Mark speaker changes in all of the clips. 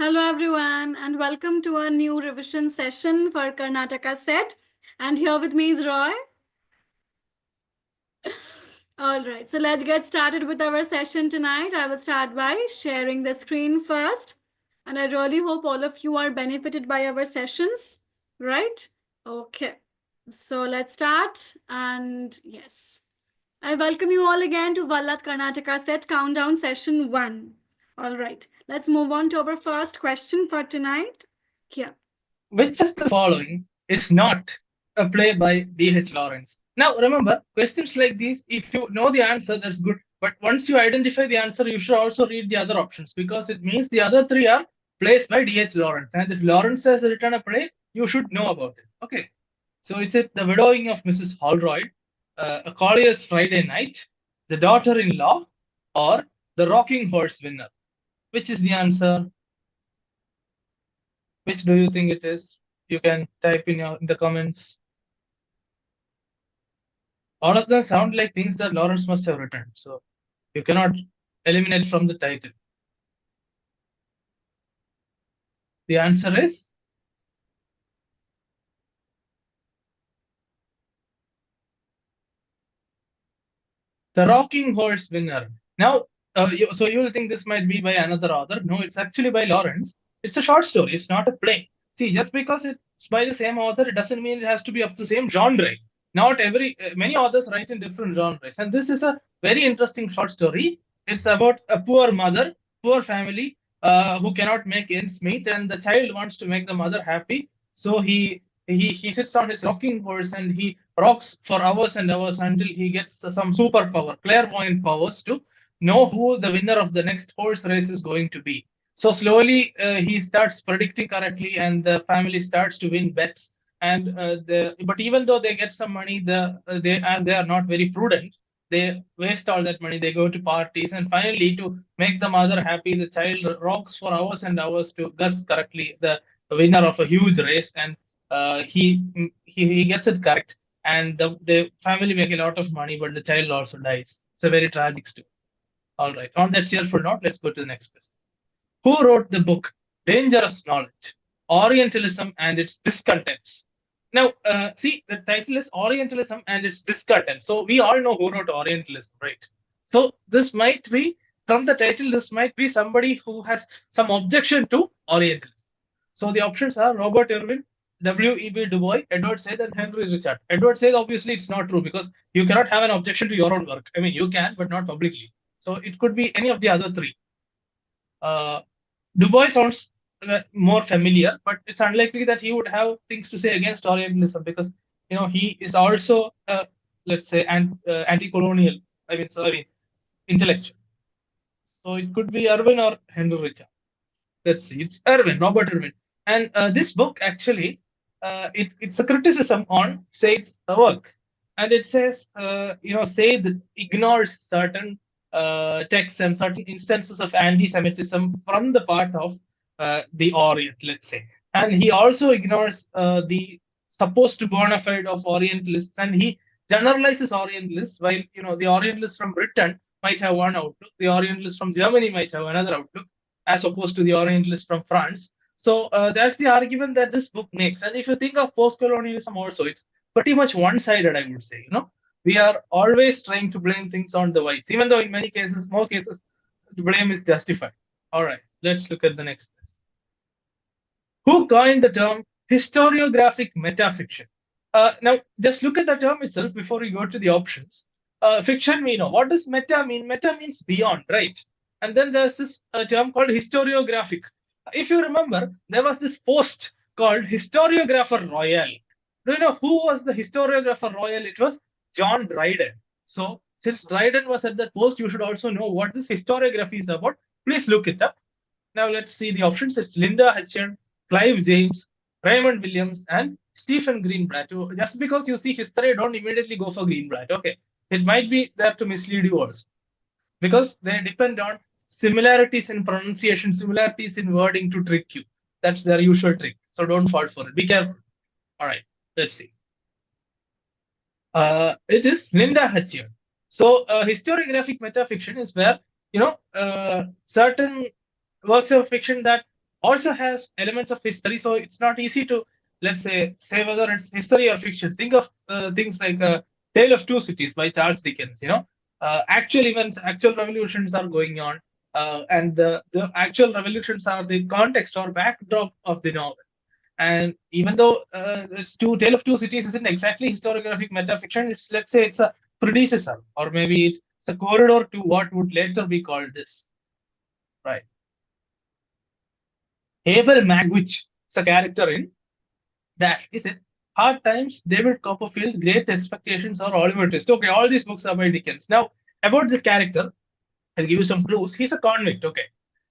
Speaker 1: Hello, everyone, and welcome to a new revision session for Karnataka set. And here with me is Roy. All right, so let's get started with our session tonight. I will start by sharing the screen first. And I really hope all of you are benefited by our sessions, right? Okay, so let's start. And yes, I welcome you all again to Vallath Karnataka set countdown session 1. All right, let's move on to our first question for tonight. Here.
Speaker 2: Which of the following is not a play by D.H. Lawrence? Now, remember, questions like these, if you know the answer, that's good. But once you identify the answer, you should also read the other options because it means the other three are plays by D.H. Lawrence. And if Lawrence has written a play, you should know about it. Okay. So is it The Widowing of Mrs. Holroyd, A Collier's Friday Night, The Daughter-in-Law, or The Rocking Horse Winner? Which is the answer? Which do you think it is? You can type in the comments. All of them sound like things that Lawrence must have written, so you cannot eliminate from the title. The answer is The Rocking Horse Winner. Now, so you will think this might be by another author. No, it's actually by Lawrence. It's a short story. It's not a play. See, just because it's by the same author, it doesn't mean it has to be of the same genre. Not many authors write in different genres, and this is a very interesting short story. It's about a poor mother, poor family, who cannot make ends meet, and the child wants to make the mother happy. So he sits on his rocking horse and he rocks for hours and hours until he gets some superpower, clairvoyant powers to know who the winner of the next horse race is going to be. So slowly he starts predicting correctly, and the family starts to win bets. And but even though they get some money, as they are not very prudent, they waste all that money. They go to parties, and finally, to make the mother happy, the child rocks for hours and hours to guess correctly the winner of a huge race, and he gets it correct, and the family make a lot of money, but the child also dies. It's a very tragic story. All right. On that cheerful note, let's go to the next question. Who wrote the book Dangerous Knowledge, Orientalism and Its Discontents? Now, see, the title is Orientalism and Its Discontents. So we all know who wrote Orientalism, right? So this might be, from the title, this might be somebody who has some objection to Orientalism. So the options are Robert Irwin, W.E.B. Du Bois, Edward Said, and Henry Richard. Edward Said, obviously, it's not true because you cannot have an objection to your own work. I mean, you can, but not publicly. So it could be any of the other three. Uh, Du Bois sounds more familiar, but it's unlikely that he would have things to say against Orientalism because he is also, let's say, anti-colonial. I mean, intellectual. So it could be Irwin or Henry Richard. Let's see, it's Irwin, Robert Irwin, and this book actually, it's a criticism on Said's work, and it says, Said ignores certain texts and certain instances of anti-Semitism from the part of the Orient, let's say, and he also ignores the supposed bona fide of Orientalists, and he generalizes Orientalists, while the Orientalists from Britain might have one outlook, the Orientalists from Germany might have another outlook as opposed to the Orientalists from France. So that's the argument that this book makes. And if you think of post-colonialism also, it's pretty much one-sided, I would say. We are always trying to blame things on the whites, even though in most cases, the blame is justified. All right, let's look at the next. Who coined the term historiographic metafiction? Now, just look at the term itself before we go to the options. Fiction, we know. What does meta mean? Meta means beyond, right? And then there's this term called historiographic. If you remember, there was this post called Historiographer Royal. Do you know who was the Historiographer Royal? It was John Dryden. So, since Dryden was at that post, you should also know what this historiography is about. Please look it up. Now, let's see the options. It's Linda Hutcheon, Clive James, Raymond Williams, and Stephen Greenblatt. Just because you see history, don't immediately go for Greenblatt. Okay, it might be there to mislead you also, because they depend on similarities in pronunciation, similarities in wording to trick you. That's their usual trick. So don't fall for it. Be careful. All right, let's see. It is Linda Hutcheon. So historiographic metafiction is where certain works of fiction that also has elements of history. So it's not easy to, let's say whether it's history or fiction. Think of things like Tale of Two Cities by Charles Dickens. Actual events, actual revolutions are going on, and the actual revolutions are the context or backdrop of the novel. And even though it's two Tale of Two Cities isn't exactly historiographic metafiction, it's, let's say, it's a predecessor, or maybe it's a corridor to what would later be called this. Right. Abel Magwitch is a character in Dash. Is it Hard Times, David Copperfield, Great Expectations, or Oliver Twist? Okay, all these books are by Dickens. Now, about the character, I'll give you some clues. He's a convict, okay.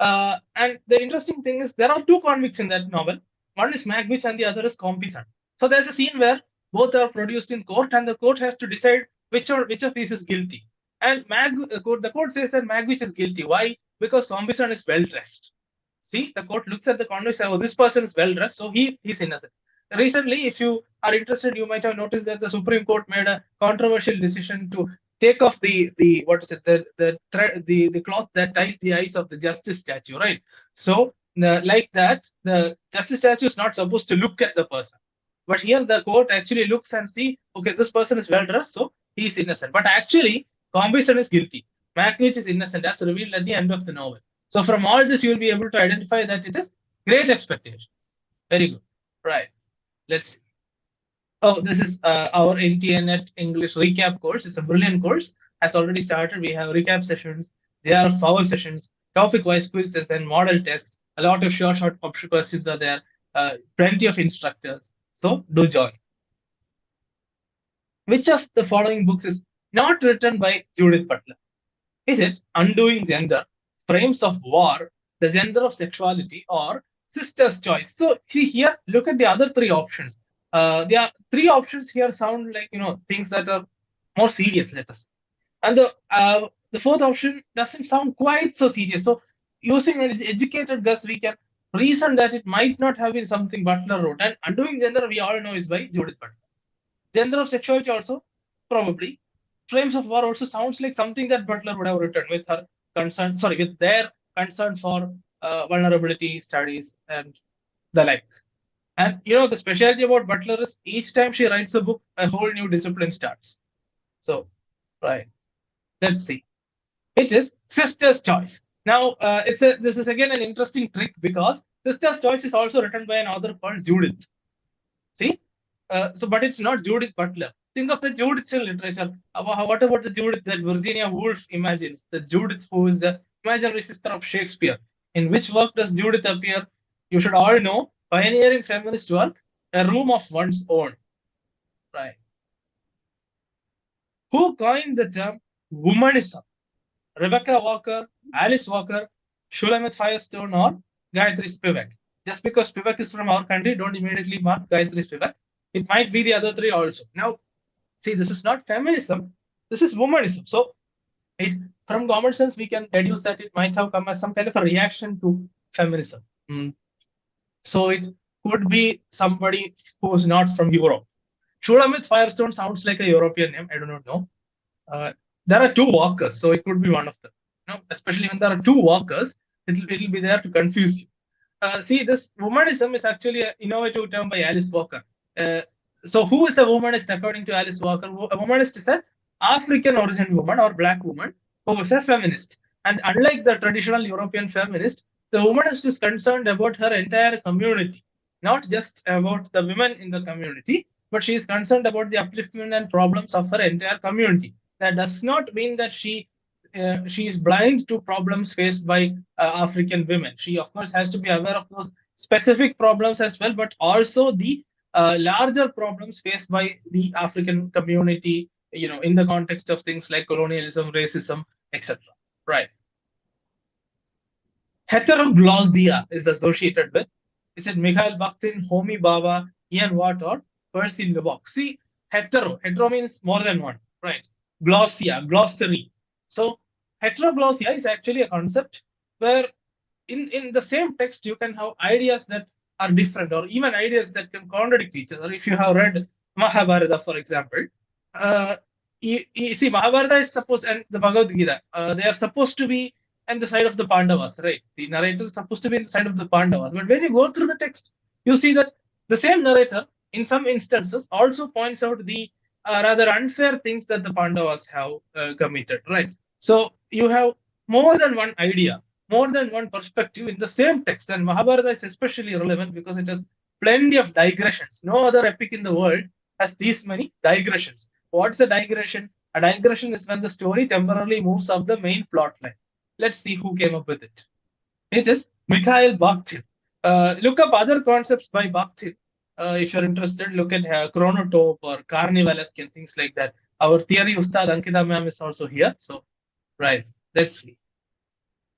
Speaker 2: And the interesting thing is there are two convicts in that novel. One is Magwitch and the other is Compeyson. So there's a scene where both are produced in court, and the court has to decide which of these is guilty. And the court says that Magwitch is guilty. Why? Because Compeyson is well dressed. See, the court looks at the convict and says, oh, this person is well dressed, so he's innocent. Recently, if you are interested, you might have noticed that the Supreme Court made a controversial decision to take off the what is it, the thread, the cloth that ties the eyes of the justice statue, right? So like that, the justice statue is not supposed to look at the person, but here the court actually looks and see, okay, this person is well dressed, so he's innocent. But actually, Compeyson is guilty. Magwitch is innocent, as revealed at the end of the novel. So from all this, you will be able to identify that it is Great Expectations. Very good. Right. Let's see. Oh, this is our NTNet English recap course. It's a brilliant course. Has already started. We have recap sessions. There are power sessions, topic-wise quizzes, and model tests. A lot of short option questions are there. Plenty of instructors. So do join. Which of the following books is not written by Judith Butler? Is it Undoing Gender, Frames of War, The Gender of Sexuality, or Sister's Choice? So see here, look at the other three options. There are three options here sound like, things that are more serious, let us say. And the fourth option doesn't sound quite so serious. So using an educated guess, we can reason that it might not have been something Butler wrote. And Undoing Gender, we all know, is by Judith Butler. Gender of Sexuality also, probably. Frames of War also sounds like something that Butler would have written with her concern, sorry, with their concern for vulnerability studies and the like. And the specialty about Butler is each time she writes a book, a whole new discipline starts. So, right. Let's see. It is Sister's Choice. Now, this is again an interesting trick because Sister's Choice is also written by an author called Judith. See, but it's not Judith Butler. Think of the Judith in literature. What about the Judith that Virginia Woolf imagines? The Judith who is the imaginary sister of Shakespeare. In which work does Judith appear? You should all know. Pioneering feminist work, A Room of One's Own. Right. Who coined the term womanism? Rebecca Walker, Alice Walker, Shulamit Firestone, or Gayatri Spivak? Just because Spivak is from our country, don't immediately mark Gayatri Spivak. It might be the other three also. Now, see, this is not feminism. This is womanism. So, from common sense, we can deduce that it might have come as some kind of a reaction to feminism. So, it could be somebody who's not from Europe. Shulamit Firestone sounds like a European name. I do not know. There are two Walkers, so it could be one of them. Especially when there are two Walkers, it'll be there to confuse you. See, this womanism is actually an innovative term by Alice Walker. So who is a womanist according to Alice Walker? A womanist is an African origin woman or black woman who is a feminist. And unlike the traditional European feminist, the womanist is concerned about her entire community, not just about the women in the community, but she is concerned about the upliftment and problems of her entire community. That does not mean that she is blind to problems faced by African women. She, of course, has to be aware of those specific problems as well, but also the larger problems faced by the African community, in the context of things like colonialism, racism, etc. Right. Heteroglossia is associated with, is it Mikhail Bakhtin, Homi Bhabha, Ian Watt, or Percy Lubbock? See, hetero means more than one, right? Glossia, glossary. So heteroglossia is actually a concept where in the same text you can have ideas that are different, or even ideas that can contradict each other. If you have read Mahabharata, for example, you see Mahabharata is supposed, and the Bhagavad Gita, they are supposed to be and the side of the Pandavas, right? The narrator is supposed to be in the side of the Pandavas. But when you go through the text, you see that the same narrator, in some instances, also points out the rather unfair things that the Pandavas have committed, right? So you have more than one idea, more than one perspective in the same text. And Mahabharata is especially relevant because it has plenty of digressions. No other epic in the world has these many digressions. What's a digression? A digression is when the story temporarily moves off the main plot line. Let's see who came up with it. It is Mikhail Bakhtin. Look up other concepts by Bakhtin. If you're interested, look at Chronotope or Carnivalesque and things like that. Our theory Ustad Ankita ma'am is also here. So, right, let's see.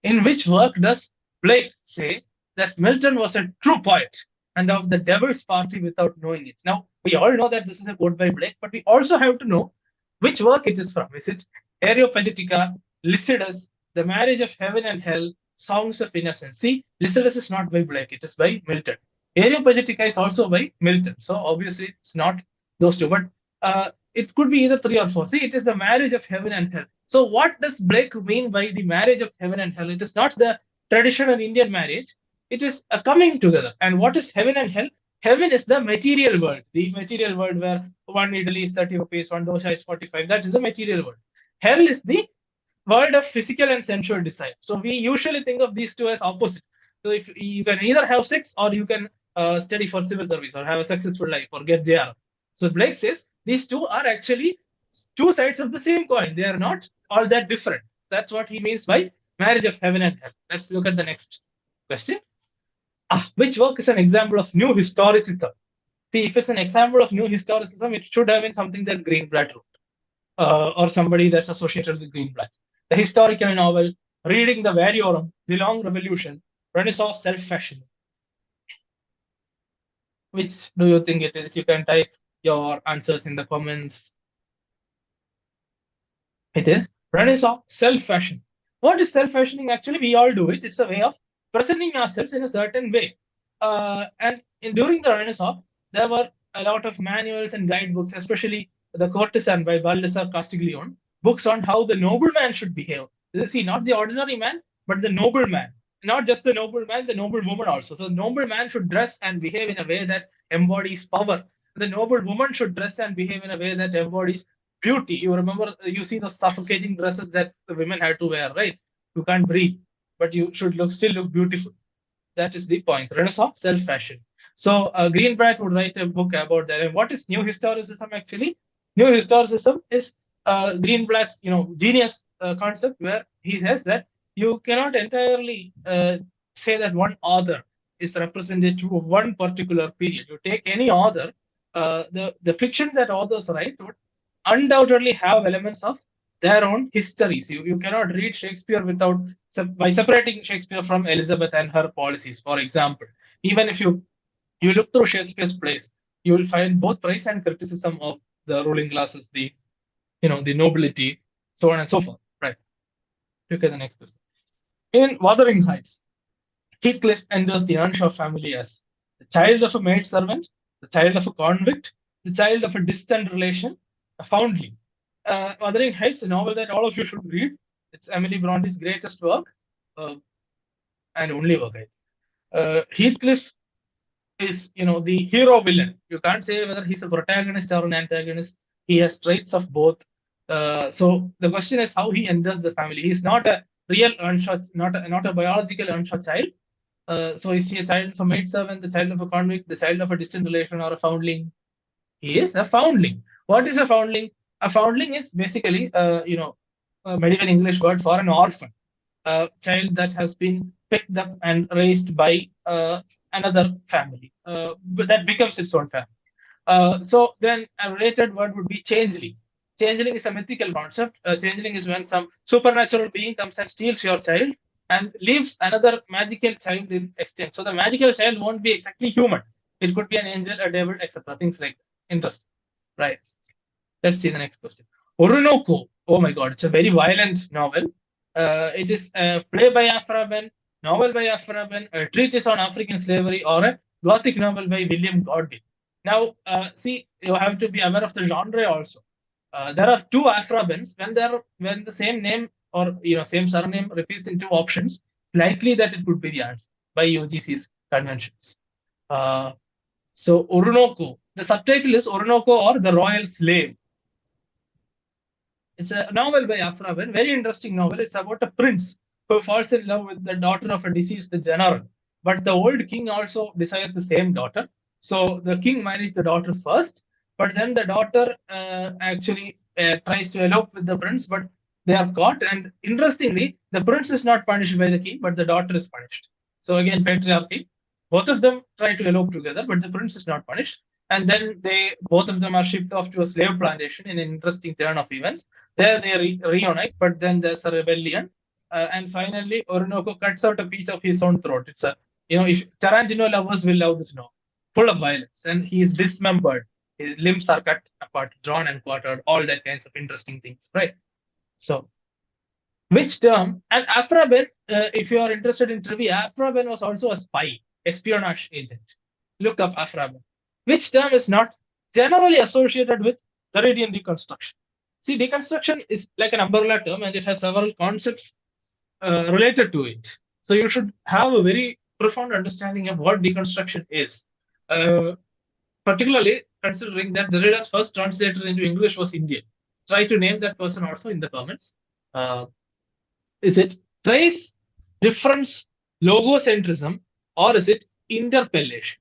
Speaker 2: In which work does Blake say that Milton was a true poet and of the devil's party without knowing it? Now, we all know that this is a quote by Blake, but we also have to know which work it is from. Is it Areopagitica, Lycidas, The Marriage of Heaven and Hell, Songs of Innocence? See, Lycidas is not by Blake, it is by Milton. Areopagitica is also by Milton. So obviously it's not those two, but it could be either three or four. See, it is the marriage of heaven and hell. So what does Blake mean by the marriage of heaven and hell? It is not the traditional Indian marriage. It is a coming together. And what is heaven and hell? Heaven is the material world where one idli is 30 rupees, one dosha is 45. That is the material world. Hell is the world of physical and sensual desire. So we usually think of these two as opposite. So if you can either have sex or you can study for civil service or have a successful life or get JR. So Blake says these two are actually two sides of the same coin. They are not all that different. That's what he means by marriage of heaven and hell. Let's look at the next question. Which work is an example of new historicism? See, if it's an example of new historicism, it should have been something that Greenblatt wrote, or somebody that's associated with Greenblatt. The historical novel, Reading the Variorum, The Long Revolution, Renaissance Self-Fashion. Which do you think it is? You can type your answers in the comments. It is Renaissance self-fashion. What is self-fashioning? Actually, we all do it. It's a way of presenting ourselves in a certain way. During the Renaissance, there were a lot of manuals and guidebooks, especially The Courtesan by Baldassare Castiglione, books on how the nobleman should behave. See, not the ordinary man, but the nobleman. Not just the nobleman, the noblewoman also. So the nobleman should dress and behave in a way that embodies power. The noblewoman should dress and behave in a way that embodies beauty. You remember, you see the suffocating dresses that the women had to wear, right? You can't breathe, but you should still look beautiful. That is the point. Renaissance self-fashion. So Greenblatt would write a book about that. And what is new historicism actually? New historicism is Greenblatt's genius concept, where he says that you cannot entirely say that one author is representative of one particular period. You take any author, the fiction that authors write would undoubtedly have elements of their own histories. You cannot read Shakespeare without by separating Shakespeare from Elizabeth and her policies, for example. Even if you look through Shakespeare's plays, you will find both praise and criticism of the ruling classes, the nobility, so on and so forth. Right. Look at the next question. In Wuthering Heights, Heathcliff enters the Earnshaw family as the child of a maidservant, the child of a convict, the child of a distant relation, a foundling. Wuthering Heights, a novel that all of you should read. It's Emily Bronte's greatest work, and only work, I think. Heathcliff is, the hero villain. You can't say whether he's a protagonist or an antagonist. He has traits of both. So the question is how he enters the family. He's not a real Earnshaw, not a biological Earnshaw child. So is he a child of a maidservant, the child of a convict, the child of a distant relation, or a foundling? He is a foundling. What is a foundling? A foundling is basically, a medieval English word for an orphan, a child that has been picked up and raised by another family, but that becomes its own family. So then a related word would be changeling. Changeling is a mythical concept. Changeling is when some supernatural being comes and steals your child and leaves another magical child in exchange. So the magical child won't be exactly human. It could be an angel, a devil, etc. Things like that. Interesting. Right. Let's see the next question. Orinoco. Oh my God, it's a very violent novel. It is a play by Afra Ben, novel by Afra Ben, a treatise on African slavery, or a Gothic novel by William Godwin. Now, see, you have to be aware of the genre also. There are two Afra Bens. When the same name or same surname repeats in two options, likely that it would be the answer by UGC's conventions. So Orinoco, the subtitle is Orinoco or the Royal Slave. It's a novel by Afra Ben, very interesting novel. It's about a prince who falls in love with the daughter of a deceased general. But the old king also desires the same daughter. So the king marries the daughter first, but then the daughter actually tries to elope with the prince, but they are caught. And interestingly, the prince is not punished by the king, but the daughter is punished. So again, patriarchy. Both of them try to elope together, but the prince is not punished. And then both of them are shipped off to a slave plantation in an interesting turn of events. There they reunite, but then there's a rebellion. And finally, Orinoco cuts out a piece of his own throat. It's if Tarantino lovers will love this novel, full of violence, and he is dismembered. His limbs are cut apart, drawn and quartered, all that kinds of interesting things, right? So, which term? And Afra Ben, if you are interested in trivia, Afra Ben was also a spy, espionage agent. Look up Afra Ben. Which term is not generally associated with Floridian deconstruction? See, deconstruction is like an umbrella term and it has several concepts related to it. So you should have a very profound understanding of what deconstruction is, particularly considering that Derrida's first translator into English was Indian. Try to name that person also in the comments. Is it trace, difference, logocentrism, or is it interpellation?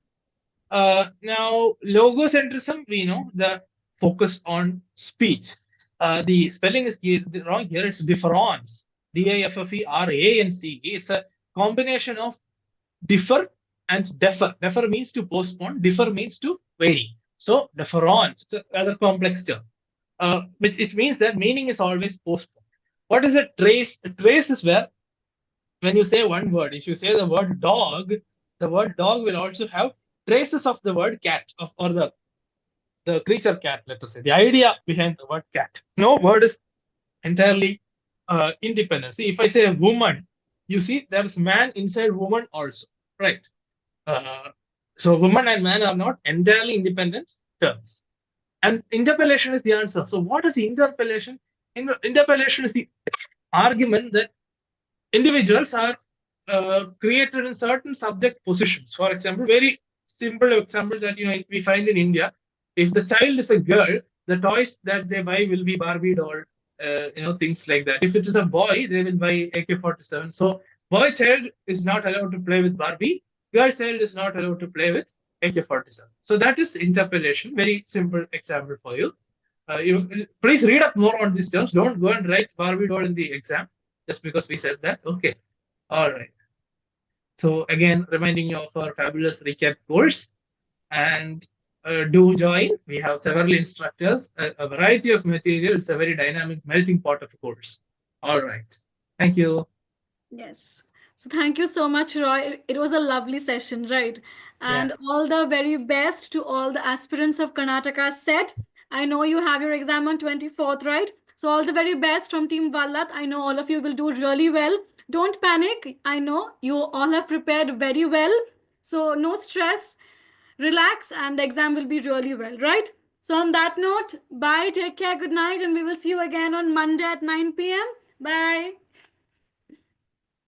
Speaker 2: Now, logocentrism, we know the focus on speech. The spelling is wrong here. It's difference. D-I-F-F-E-R-A-N-C. It's a combination of differ and defer. Defer means to postpone. Differ means to vary. So difference. It's a rather complex term, which it means that meaning is always postponed. What is a trace? A trace is where when you say one word, if you say the word dog will also have traces of the word cat or the creature cat, let us say, the idea behind the word cat. No word is entirely independent. See, if I say a woman, you see there's man inside woman also, right? So woman and man are not entirely independent terms. And interpellation is the answer. So what is interpellation? Interpellation is the argument that individuals are created in certain subject positions. For example, very simple example that we find in India: if the child is a girl, the toys that they buy will be Barbie doll, things like that. If it is a boy, they will buy AK-47. So boy child is not allowed to play with Barbie. Girl child is not allowed to play with AK-47. So that is interpellation. Very simple example for you. You please read up more on these terms. Don't go and write Barbie doll in the exam just because we said that. Okay. All right. So again, reminding you of our fabulous recap course, and do join. We have several instructors, a variety of material. It's a very dynamic melting pot of a course. All right. Thank you.
Speaker 1: Yes. So thank you so much, Roy. It was a lovely session, right? And
Speaker 2: Yeah.
Speaker 1: all the very best to all the aspirants of Karnataka set. I know you have your exam on 24th, right? So all the very best from Team Vallath. I know all of you will do really well. Don't panic. I know you all have prepared very well. So no stress. Relax and the exam will be really well, right? So on that note, bye, take care, good night, and we will see you again on Monday at 9 p.m. Bye.